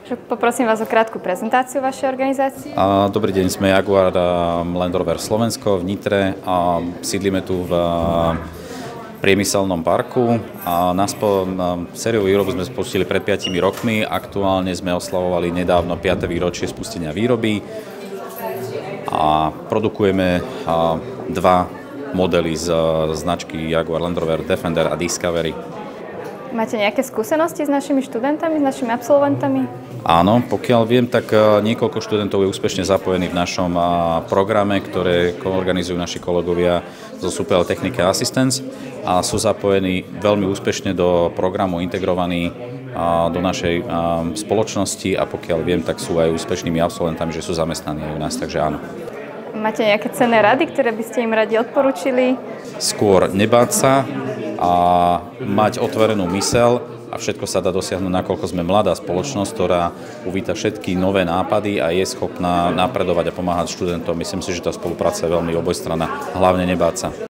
Poprosím vás o krátku prezentáciu vašej organizácie. Dobrý deň, sme Jaguar Land Rover Slovensko v Nitre a sídlime tu v priemyselnom parku. Sériovú výrobu sme spustili pred 5 rokmi, aktuálne sme oslavovali nedávno 5. výročie spustenia výroby a produkujeme dva modely z značky Jaguar Land Rover Defender a Discovery. Máte nejaké skúsenosti s našimi študentami, s našimi absolventami? Áno, pokiaľ viem, tak niekoľko študentov je úspešne zapojených v našom programe, ktoré organizujú naši kolegovia zo Supel Technique Assistance a sú zapojení veľmi úspešne do programu, integrovaní do našej spoločnosti a pokiaľ viem, tak sú aj úspešnými absolventami, že sú zamestnaní aj u nás, takže áno. Máte nejaké cenné rady, ktoré by ste im radi odporúčili? Skôr nebáť sa a mať otvorenú myseľ a všetko sa dá dosiahnuť, nakoľko sme mladá spoločnosť, ktorá uvíta všetky nové nápady a je schopná napredovať a pomáhať študentom. Myslím si, že tá spolupráca je veľmi obojstranná, hlavne nebáť sa.